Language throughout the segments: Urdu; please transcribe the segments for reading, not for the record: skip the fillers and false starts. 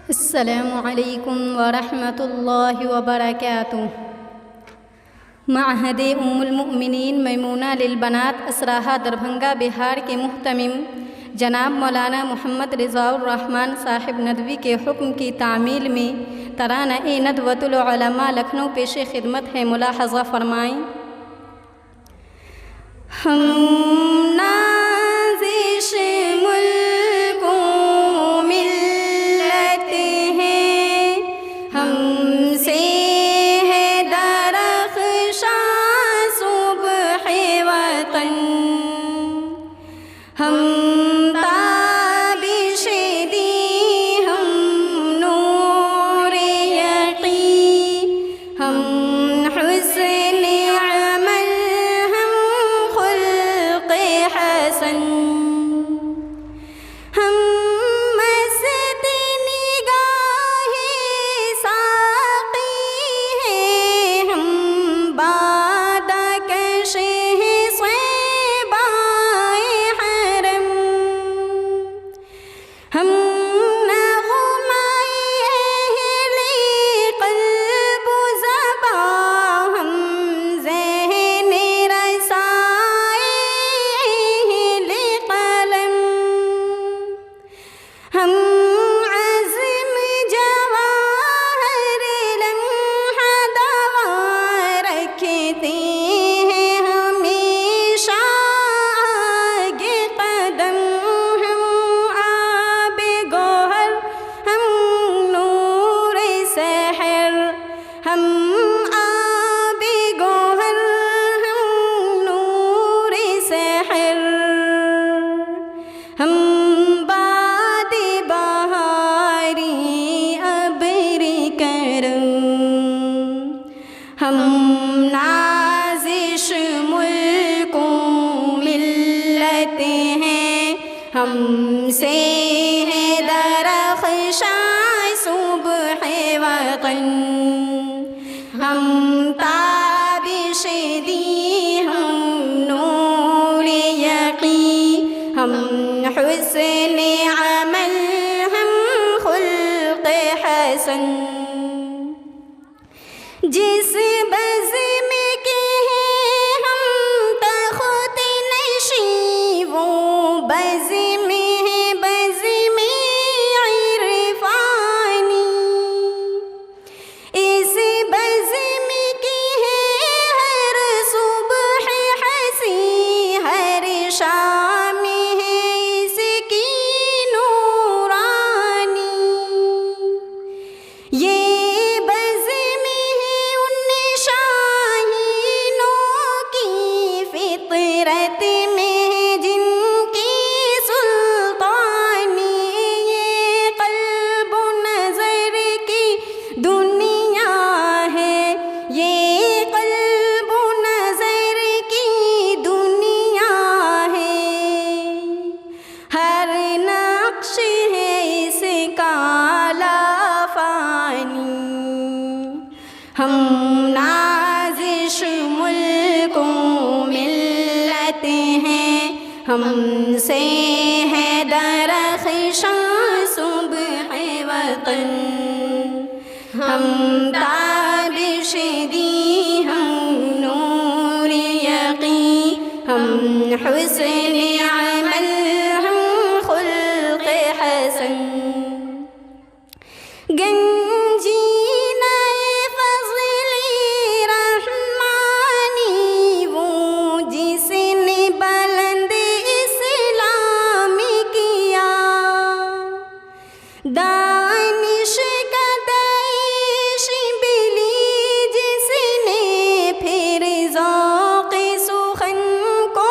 السلام علیکم ورحمۃ اللہ وبرکاتہ۔ معہد ام المؤمنین میمونہ للبنات اسراہا دربھنگا بہار کے محتمم جناب مولانا محمد رضا الرحمن صاحب ندوی کے حکم کی تعمیل میں ترانہ ندوۃ العلماء لکھنؤ پیش خدمت ہے، ملاحظہ فرمائیں۔ ہم نازش ملک و ملت ہیں، ہم سے ہے درخشاں صبح وطن، ہم تابش دی، ہم نور یقین، ہم حسن عمل، ہم خلق حسن، ہم مست نگاہ ساقی ہیں، ہم بادہ کش ہیں صیبائے حرم، ہم نغمۂ اہل قلب و زبان، ہم ذہن رسائے اہل قلم، ہم عزم جواہر لمحہ دوا رکھتے ہیں ہمیشہ آگے قدم، ہم آب گوہر، ہم نور سحر، ہم آب گوہر، ہم نور سحر، ہم باد بہاری ابر کرم، ہم نازش ملک و ملت ہیں، ہم سے ہے درخشاں صبح وطن، ہم تابش دی، ہم نور یقین، ہم حسن عمل، ہم خلق حسن، جس بزم کے ہیں ہم تخت نشین، وہ بزم ہے بزم عرفانی، اس بزم کی ہے ہر صبح حسی، ہر شام ہے اس کی نورانی، یہ بزم ہے ان شاہینوں کی فطرت میں جن کی سلطانی، یہ قلب و نظر کی دنیا ہے، یہ قلب و نظر کی دنیا ہے، ہر نقش ہے اس کا لافانی، ہم نازش ملک و ملت ہیں، ہم سے ہے درخشاں صبح وطن، ہم تابش دی، ہم نور یقین، ہم حسن عمل، ہم خلق حسن، گنجینہ فضل رحمانی، وہ جس نے بلند اسلام کیا، دانش کا دیش بلی جس نے پھر ذوق سخن کو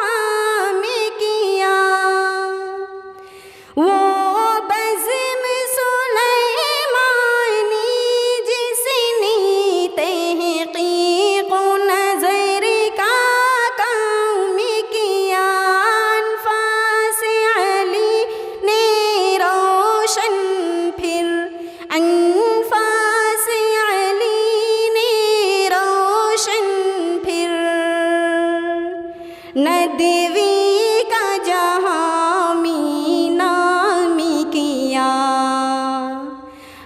عام کیا، وہ بزم سلیمان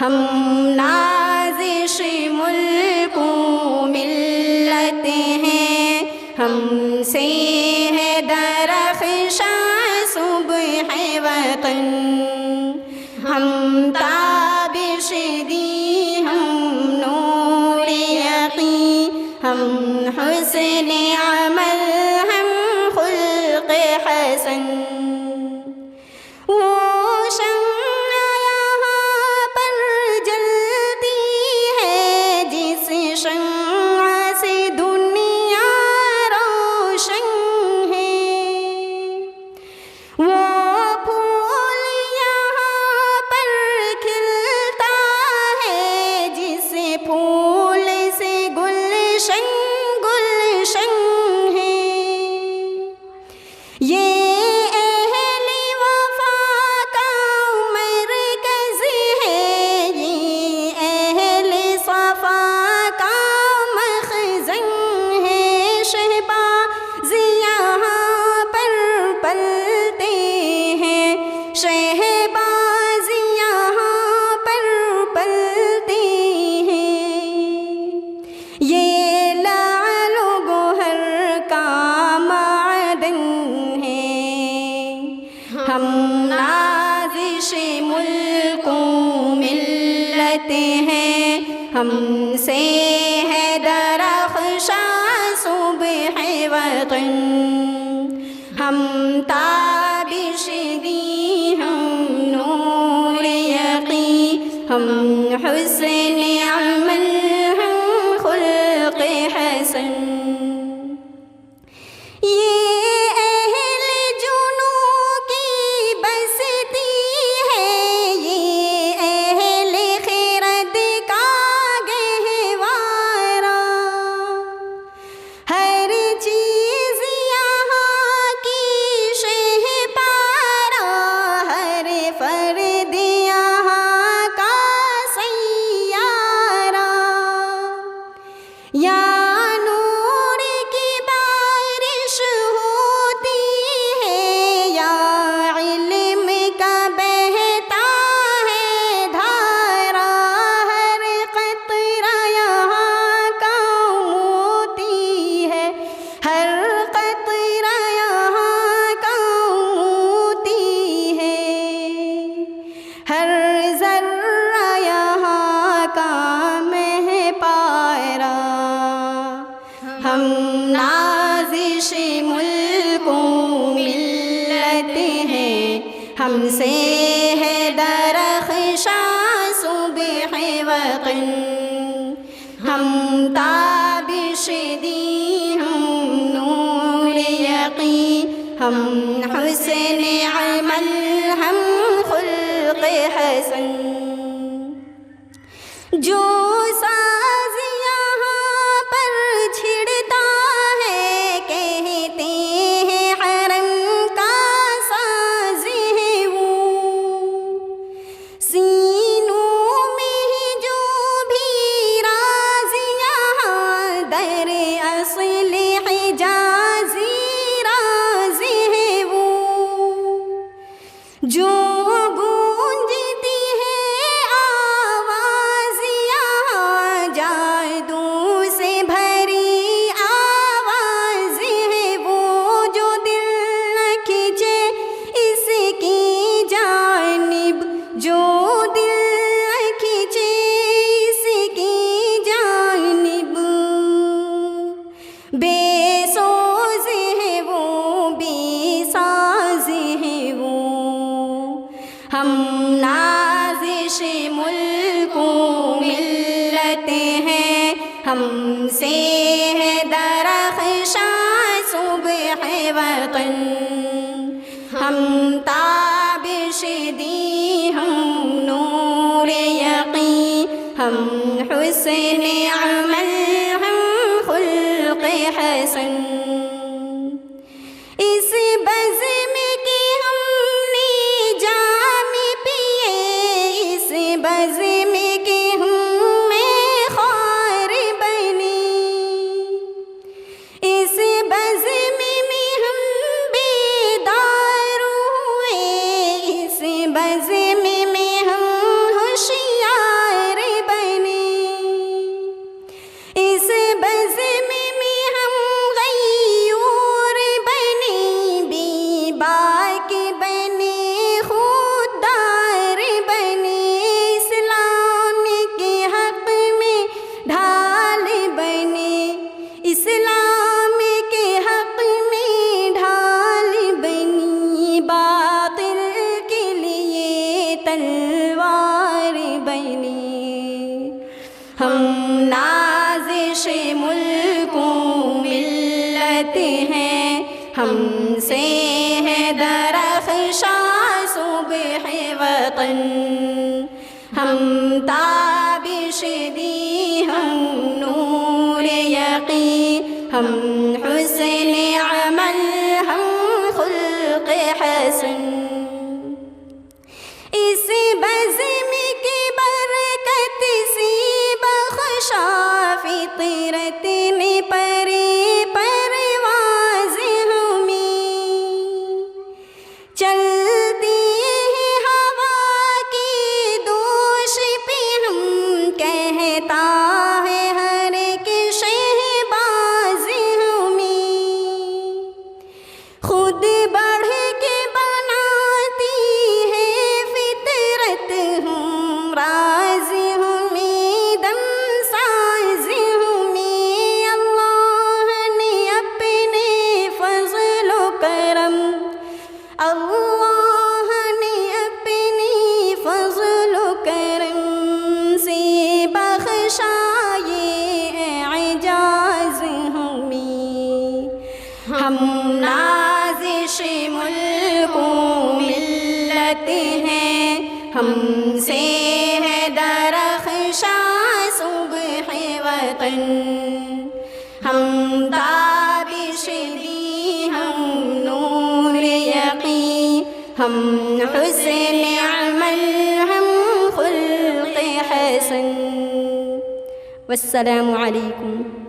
ہم نازش ملک و ملت ہیں، ہم سے ہے درخشاں صبح وطن، ہم تابش دی ہم نور یقین، ہم حسن عمل ہم خلق حسن، وہ شمع یہاں پر جلتی ہے جس شمع سے دنیا روشن ہے، وہ پھول یہاں پر کھلتا ہے جس پھول سے گلشن گلشن ہے، یہ اہل وفا کا مرکز ہے، یہ اہل صفا کا مخزن ہے، شہباز یہاں پر پلتے ہیں، شہباز یہاں پر پلتے ہیں، یہ لعل و گوہر کا معدن ہے، ہم نازش ملک و ملت ہیں، ہم سے ہے درخشاں صبح وطن، ہم تابش دی ہم نور یقین، ہم حسن عمل ہم خلق حسن، یہ اہل جنوں کی بستی ہے، یہ اہل خرد کا گہوارہ، ہر چیز یہاں کی شہ پارہ، ہر فرد یہاں کا سیارہ، یا نور کی بارش ہوتی ہے، یا علم کا بہتا ہے دھارا، ہر قطرہ یہاں کا موتی ہے، ہر قطرہ یہاں کا موتی ہے، ہر ذرہ یہاں کا مہ پائرہ، ہم نازش ملک و ملت ہیں، ہم سے ہے درخشاں صبح وطن، ہم تابش دی ہم نور یقین، ہم حسن عمل ہم خلق حسن، جو ساز یہاں پر چھڑتا ہے کہتے ہیں حرم کا ساز ہے وہ، سینوں میں جو بھی راز یہاں در اصل حجازی راز ہے وہ، جو گونجتی ہے آواز یہاں جادو سے بھری آواز ہے وہ، جو دل نہ کھینچے اس کی جانب، جو دل نہ کھینچے اس کی جانب، بے سوز ہے وہ بے ساز ہے وہ، ہم نازش ملک و ملت ہیں، ہم سے ہے درخشاں صبح وطن، ہم تابش دی ہم نور یقین، ہم حسن عمل ہم خلق حسن، اس بزم کی ہم نے جام پیے، اس بزم کی ہم میں خوار بنے، اس بزم میں ہم بیدار ہوئے، اس بزم میں ہم ہوشیار تلوار بینی، ہم نازش ملک و ملت ہیں، ہم سے ہے درخشاں صبح وطن، ہم تابش دی، ہم نور یقین، ہم حسن عمل، ہم خلق حسن، اس بزم کی برکت سی بخشا فطرت میں پری پرواز ہمیں، چلتی ہے ہوا کی دوش پہ ہم، کہتا ہے ہر ایک شہباز ہمیں، خود بڑھ کے بناتی ہے فطرت، ہم راز ہمیں دم ساز ہمیں، اللہ نے اپنے فضل و کرم، اللہ نے اپنی فضل و کرم سے بخشا یہ اعجاز ہمیں، ہم نازش ملک و ملت ہیں، ہم سے ہے درخشاں صبح وطن، ہم تابش دی، ہم نور یقین، ہم حسن عمل، ہم خلق حسن، والسلام علیکم۔